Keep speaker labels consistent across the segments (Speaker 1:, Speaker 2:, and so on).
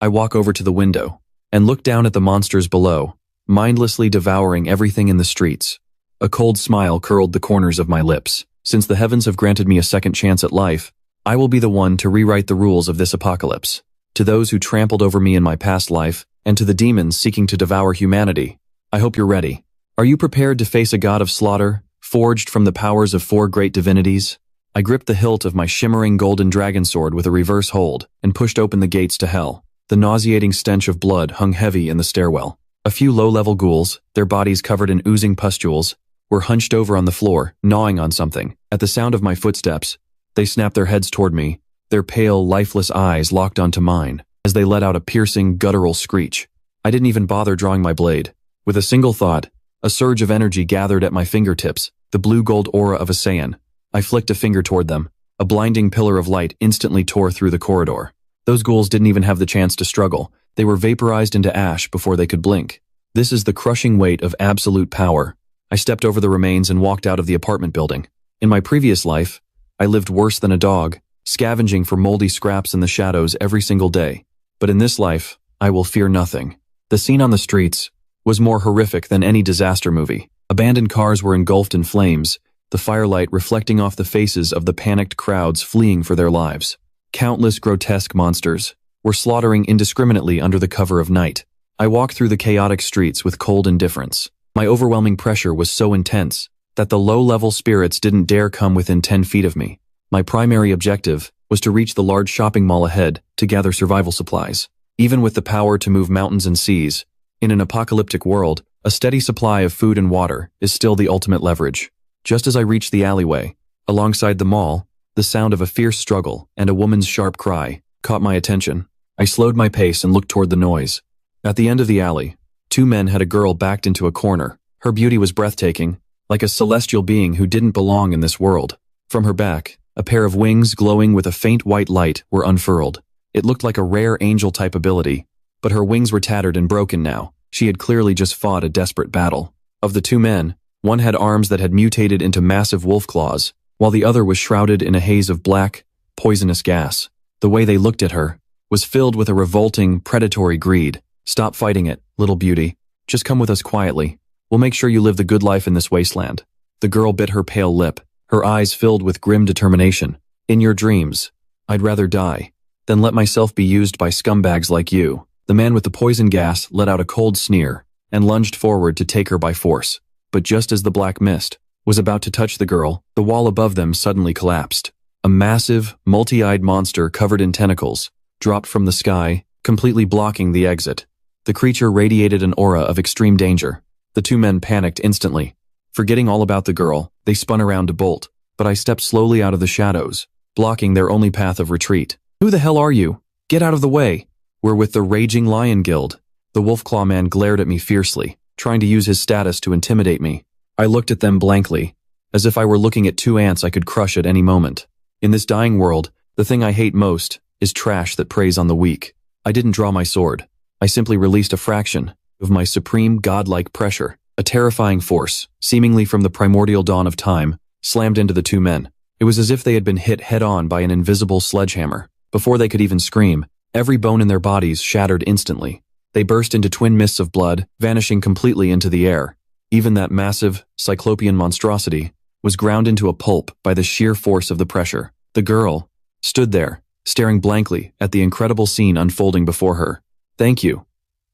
Speaker 1: I walk over to the window and look down at the monsters below, mindlessly devouring everything in the streets. A cold smile curled the corners of my lips. Since the heavens have granted me a second chance at life, I will be the one to rewrite the rules of this apocalypse. To those who trampled over me in my past life, and to the demons seeking to devour humanity, I hope you're ready. Are you prepared to face a god of slaughter, forged from the powers of 4 great divinities? I gripped the hilt of my shimmering golden dragon sword with a reverse hold and pushed open the gates to hell. The nauseating stench of blood hung heavy in the stairwell. A few low-level ghouls, their bodies covered in oozing pustules, were hunched over on the floor, gnawing on something. At the sound of my footsteps, they snapped their heads toward me, their pale, lifeless eyes locked onto mine, as they let out a piercing, guttural screech. I didn't even bother drawing my blade. With a single thought, a surge of energy gathered at my fingertips, the blue-gold aura of a Saiyan. I flicked a finger toward them. A blinding pillar of light instantly tore through the corridor. Those ghouls didn't even have the chance to struggle. They were vaporized into ash before they could blink. This is the crushing weight of absolute power. I stepped over the remains and walked out of the apartment building. In my previous life, I lived worse than a dog, scavenging for moldy scraps in the shadows every single day. But in this life, I will fear nothing. The scene on the streets was more horrific than any disaster movie. Abandoned cars were engulfed in flames, the firelight reflecting off the faces of the panicked crowds fleeing for their lives. Countless grotesque monsters were slaughtering indiscriminately under the cover of night. I walked through the chaotic streets with cold indifference. My overwhelming pressure was so intense that the low-level spirits didn't dare come within 10 feet of me. My primary objective was to reach the large shopping mall ahead to gather survival supplies. Even with the power to move mountains and seas, in an apocalyptic world, a steady supply of food and water is still the ultimate leverage. Just as I reached the alleyway, alongside the mall, the sound of a fierce struggle and a woman's sharp cry caught my attention. I slowed my pace and looked toward the noise. At the end of the alley, 2 men had a girl backed into a corner. Her beauty was breathtaking, like a celestial being who didn't belong in this world. From her back, a pair of wings glowing with a faint white light were unfurled. It looked like a rare angel-type ability, but her wings were tattered and broken now. She had clearly just fought a desperate battle. Of the 2 men, one had arms that had mutated into massive wolf claws, while the other was shrouded in a haze of black, poisonous gas. The way they looked at her was filled with a revolting, predatory greed. "Stop fighting it, little beauty. Just come with us quietly. We'll make sure you live the good life in this wasteland." The girl bit her pale lip, her eyes filled with grim determination. "In your dreams, I'd rather die than let myself be used by scumbags like you." The man with the poison gas let out a cold sneer and lunged forward to take her by force. But just as the black mist was about to touch the girl, the wall above them suddenly collapsed. A massive, multi-eyed monster covered in tentacles dropped from the sky, completely blocking the exit. The creature radiated an aura of extreme danger. The 2 men panicked instantly. Forgetting all about the girl, they spun around to bolt, but I stepped slowly out of the shadows, blocking their only path of retreat. "Who the hell are you? Get out of the way." "We're with the Raging Lion Guild." The Wolfclaw man glared at me fiercely, trying to use his status to intimidate me. I looked at them blankly, as if I were looking at 2 ants I could crush at any moment. In this dying world, the thing I hate most is trash that preys on the weak. I didn't draw my sword. I simply released a fraction of my supreme godlike pressure. A terrifying force, seemingly from the primordial dawn of time, slammed into the 2 men. It was as if they had been hit head-on by an invisible sledgehammer. Before they could even scream, every bone in their bodies shattered instantly. They burst into twin mists of blood, vanishing completely into the air. Even that massive, cyclopean monstrosity was ground into a pulp by the sheer force of the pressure. The girl stood there, staring blankly at the incredible scene unfolding before her. "Thank you.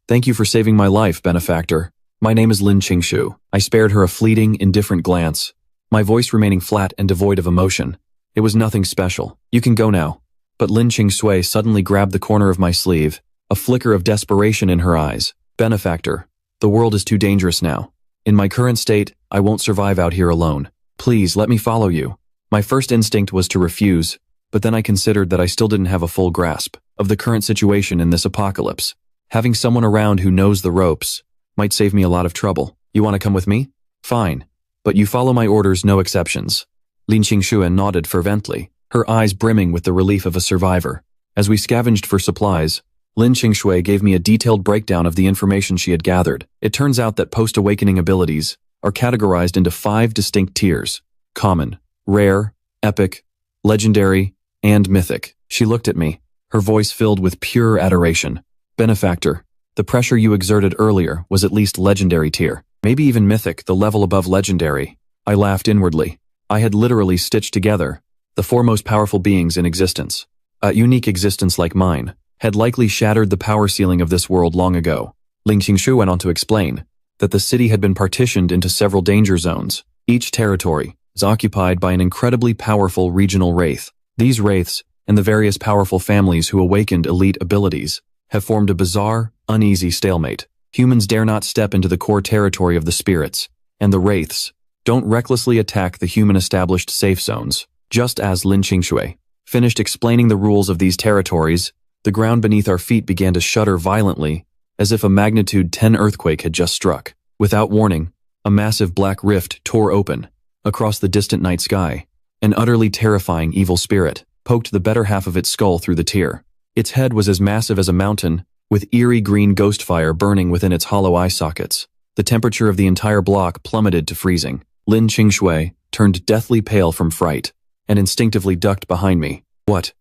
Speaker 1: Thank you for saving my life, benefactor. My name is Lin Qingshu." I spared her a fleeting, indifferent glance, my voice remaining flat and devoid of emotion. "It was nothing special. You can go now." But Lin Qingshui suddenly grabbed the corner of my sleeve, a flicker of desperation in her eyes. "Benefactor, the world is too dangerous now. In my current state, I won't survive out here alone. Please let me follow you." My first instinct was to refuse, but then I considered that I still didn't have a full grasp of the current situation in this apocalypse. Having someone around who knows the ropes might save me a lot of trouble. "You want to come with me? Fine. But you follow my orders, no exceptions." Lin Qingshui nodded fervently, her eyes brimming with the relief of a survivor. As we scavenged for supplies, Lin Qingshui gave me a detailed breakdown of the information she had gathered. It turns out that post-awakening abilities are categorized into 5 distinct tiers: common, rare, epic, legendary, and mythic. She looked at me, her voice filled with pure adoration. Benefactor, the pressure you exerted earlier was at least legendary tier. Maybe even mythic, the level above legendary. I laughed inwardly. I had literally stitched together the four most powerful beings in existence. A unique existence like mine had likely shattered the power ceiling of this world long ago. Ling Qingshu went on to explain that the city had been partitioned into several danger zones. Each territory is occupied by an incredibly powerful regional wraith. These wraiths, and the various powerful families who awakened elite abilities, have formed a bizarre, uneasy stalemate. Humans dare not step into the core territory of the spirits, and the wraiths don't recklessly attack the human-established safe zones. Just as Lin Qingshui finished explaining the rules of these territories, the ground beneath our feet began to shudder violently, as if a magnitude 10 earthquake had just struck. Without warning, a massive black rift tore open across the distant night sky. An utterly terrifying evil spirit poked the better half of its skull through the tear. Its head was as massive as a mountain, with eerie green ghost fire burning within its hollow eye sockets. The temperature of the entire block plummeted to freezing. Lin Qingshui turned deathly pale from fright and instinctively ducked behind me. What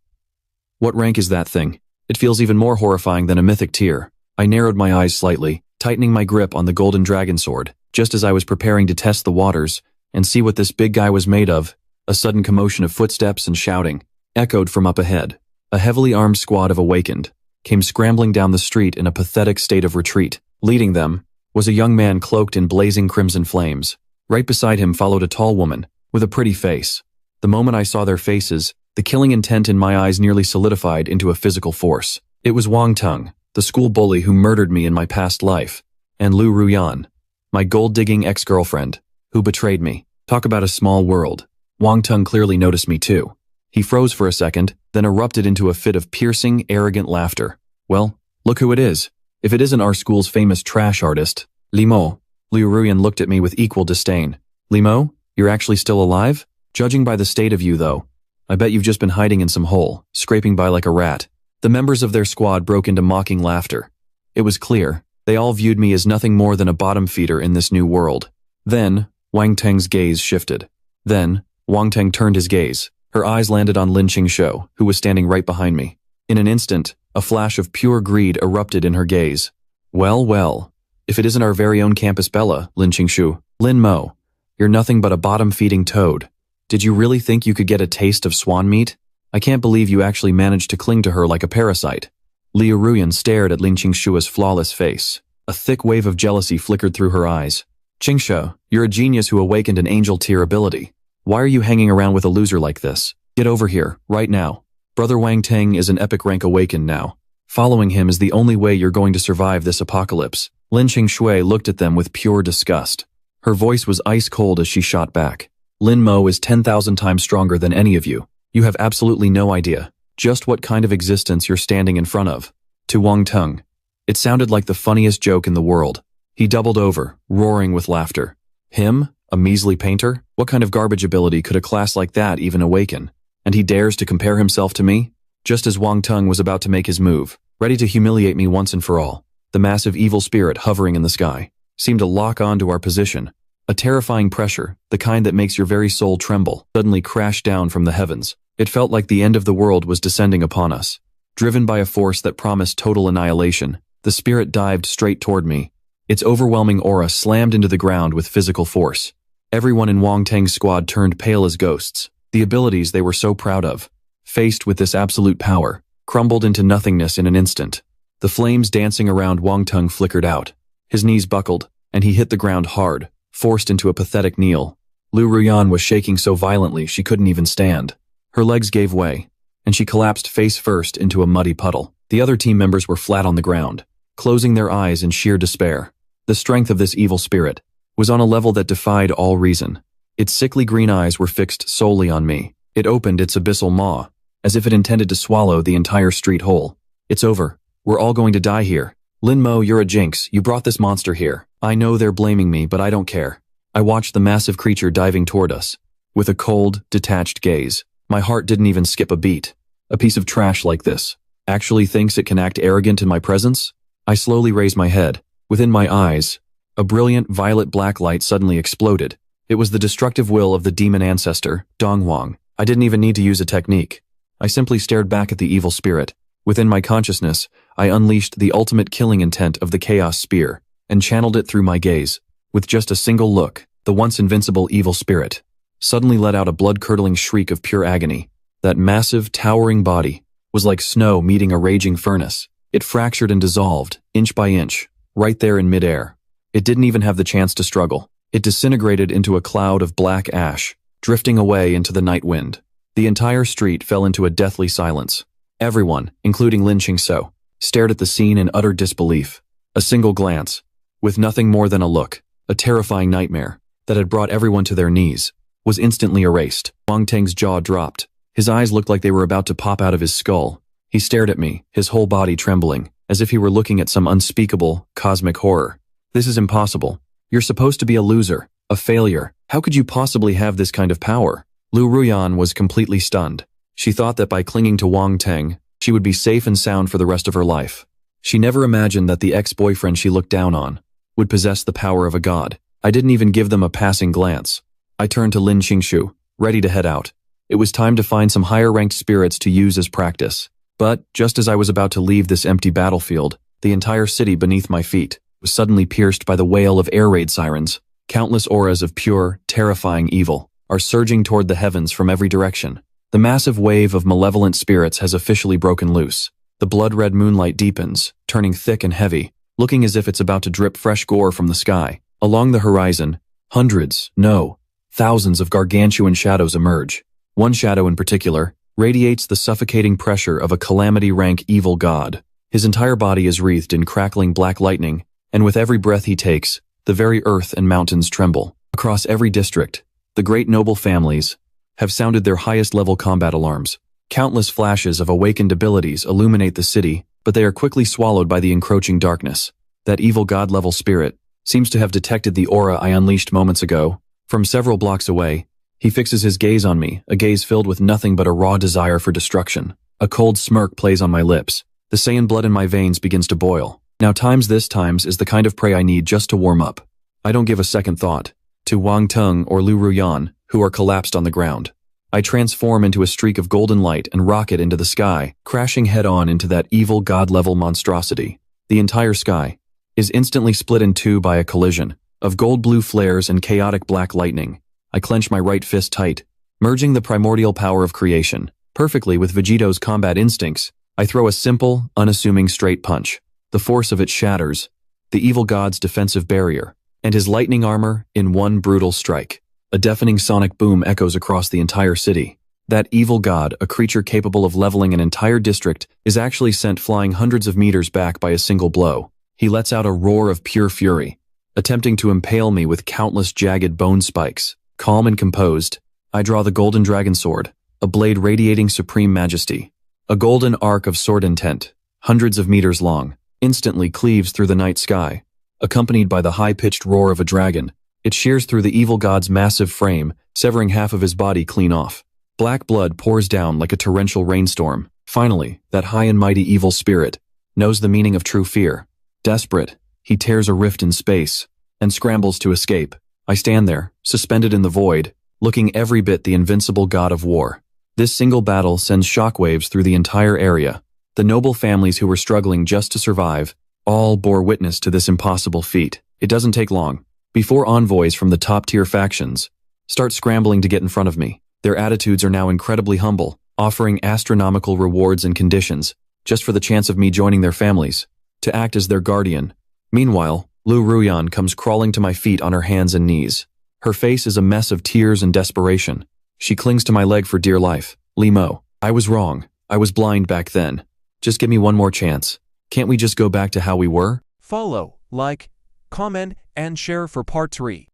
Speaker 1: rank is that thing? It feels even more horrifying than a mythic tier. I narrowed my eyes slightly, tightening my grip on the golden dragon sword. Just as I was preparing to test the waters and see what this big guy was made of, a sudden commotion of footsteps and shouting echoed from up ahead. A heavily armed squad of awakened came scrambling down the street in a pathetic state of retreat. Leading them was a young man cloaked in blazing crimson flames. Right beside him followed a tall woman with a pretty face. The moment I saw their faces, the killing intent in my eyes nearly solidified into a physical force. It was Wang Teng, the school bully who murdered me in my past life, and Lu Ruyan, my gold-digging ex-girlfriend, who betrayed me. Talk about a small world. Wang Teng clearly noticed me too. He froze for a second, then erupted into a fit of piercing, arrogant laughter. Well, look who it is. If it isn't our school's famous trash artist, Li Mo. Lu Ruyan looked at me with equal disdain. Li Mo, you're actually still alive? Judging by the state of you, though, I bet you've just been hiding in some hole, scraping by like a rat. The members of their squad broke into mocking laughter. It was clear, they all viewed me as nothing more than a bottom feeder in this new world. Then, Wang Teng's gaze shifted. Then, Wang Teng turned his gaze. Her eyes landed on Lin Qingshu, who was standing right behind me. In an instant, a flash of pure greed erupted in her gaze. Well, if it isn't our very own Campus Bella, Lin Qingshu. Lin Mo, you're nothing but a bottom-feeding toad. Did you really think you could get a taste of swan meat? I can't believe you actually managed to cling to her like a parasite. Liu Ruyan stared at Lin Qingshu's flawless face. A thick wave of jealousy flickered through her eyes. Qingshu, you're a genius who awakened an angel tier ability. Why are you hanging around with a loser like this? Get over here, right now. Brother Wang Teng is an epic rank awakened now. Following him is the only way you're going to survive this apocalypse. Lin Qingshui looked at them with pure disgust. Her voice was ice cold as she shot back. Lin Mo is 10,000 times stronger than any of you. You have absolutely no idea just what kind of existence you're standing in front of. To Wang Teng, it sounded like the funniest joke in the world. He doubled over, roaring with laughter. Him? A measly painter? What kind of garbage ability could a class like that even awaken? And he dares to compare himself to me? Just as Wang Teng was about to make his move, ready to humiliate me once and for all, the massive evil spirit hovering in the sky seemed to lock on to our position. A terrifying pressure, the kind that makes your very soul tremble, suddenly crashed down from the heavens. It felt like the end of the world was descending upon us. Driven by a force that promised total annihilation, the spirit dived straight toward me. Its overwhelming aura slammed into the ground with physical force. Everyone in Wang Teng's squad turned pale as ghosts. The abilities they were so proud of, faced with this absolute power, crumbled into nothingness in an instant. The flames dancing around Wang Teng flickered out. His knees buckled, and he hit the ground hard, forced into a pathetic kneel. Lu Ruyan was shaking so violently she couldn't even stand. Her legs gave way, and she collapsed face first into a muddy puddle. The other team members were flat on the ground, closing their eyes in sheer despair. The strength of this evil spirit was on a level that defied all reason. Its sickly green eyes were fixed solely on me. It opened its abyssal maw, as if it intended to swallow the entire street whole. It's over. We're all going to die here. Lin Mo, you're a jinx. You brought this monster here. I know they're blaming me, but I don't care. I watched the massive creature diving toward us, with a cold, detached gaze. My heart didn't even skip a beat. A piece of trash like this actually thinks it can act arrogant in my presence? I slowly raised my head. Within my eyes, a brilliant violet-black light suddenly exploded. It was the destructive will of the demon ancestor, Donghuang. I didn't even need to use a technique. I simply stared back at the evil spirit. Within my consciousness, I unleashed the ultimate killing intent of the Chaos Spear and channeled it through my gaze. With just a single look, the once invincible evil spirit suddenly let out a blood-curdling shriek of pure agony. That massive, towering body was like snow meeting a raging furnace. It fractured and dissolved, inch by inch, right there in midair. It didn't even have the chance to struggle. It disintegrated into a cloud of black ash, drifting away into the night wind. The entire street fell into a deathly silence. Everyone, including Lin Qingso, stared at the scene in utter disbelief. A single glance, with nothing more than a look, a terrifying nightmare that had brought everyone to their knees, was instantly erased. Wang Teng's jaw dropped. His eyes looked like they were about to pop out of his skull. He stared at me, his whole body trembling, as if he were looking at some unspeakable, cosmic horror. This is impossible. You're supposed to be a loser, a failure. How could you possibly have this kind of power? Lu Ruyan was completely stunned. She thought that by clinging to Wang Teng, she would be safe and sound for the rest of her life. She never imagined that the ex-boyfriend she looked down on would possess the power of a god. I didn't even give them a passing glance. I turned to Lin Qingshu, ready to head out. It was time to find some higher-ranked spirits to use as practice. But, just as I was about to leave this empty battlefield, the entire city beneath my feet was suddenly pierced by the wail of air raid sirens. Countless auras of pure, terrifying evil are surging toward the heavens from every direction. The massive wave of malevolent spirits has officially broken loose. The blood-red moonlight deepens, turning thick and heavy, looking as if it's about to drip fresh gore from the sky. Along the horizon, hundreds, no, thousands of gargantuan shadows emerge. One shadow in particular radiates the suffocating pressure of a calamity-rank evil god. His entire body is wreathed in crackling black lightning, and with every breath he takes, the very earth and mountains tremble. Across every district, the great noble families have sounded their highest-level combat alarms. Countless flashes of awakened abilities illuminate the city, but they are quickly swallowed by the encroaching darkness. That evil god-level spirit seems to have detected the aura I unleashed moments ago. From several blocks away, he fixes his gaze on me, a gaze filled with nothing but a raw desire for destruction. A cold smirk plays on my lips. The Saiyan blood in my veins begins to boil. Now times is the kind of prey I need just to warm up. I don't give a second thought to Wang Teng or Lu Ruyan, who are collapsed on the ground. I transform into a streak of golden light and rocket into the sky, crashing head-on into that evil god-level monstrosity. The entire sky is instantly split in two by a collision of gold-blue flares and chaotic black lightning. I clench my right fist tight, merging the primordial power of creation perfectly with Vegito's combat instincts. I throw a simple, unassuming straight punch. The force of it shatters the evil god's defensive barrier and his lightning armor in one brutal strike. A deafening sonic boom echoes across the entire city. That evil god, a creature capable of leveling an entire district, is actually sent flying hundreds of meters back by a single blow. He lets out a roar of pure fury, attempting to impale me with countless jagged bone spikes. Calm and composed, I draw the golden dragon sword, a blade radiating supreme majesty. A golden arc of sword intent, hundreds of meters long, instantly cleaves through the night sky. Accompanied by the high-pitched roar of a dragon, it shears through the evil god's massive frame, severing half of his body clean off. Black blood pours down like a torrential rainstorm. Finally, that high and mighty evil spirit knows the meaning of true fear. Desperate, he tears a rift in space and scrambles to escape. I stand there, suspended in the void, looking every bit the invincible god of war. This single battle sends shockwaves through the entire area. The noble families who were struggling just to survive all bore witness to this impossible feat. It doesn't take long before envoys from the top-tier factions start scrambling to get in front of me. Their attitudes are now incredibly humble, offering astronomical rewards and conditions just for the chance of me joining their families, to act as their guardian. Meanwhile, Lu Ruyan comes crawling to my feet on her hands and knees. Her face is a mess of tears and desperation. She clings to my leg for dear life. Li Mo, I was wrong. I was blind back then. Just give me one more chance. Can't we just go back to how we were?
Speaker 2: Follow, like, comment, and share for part 3.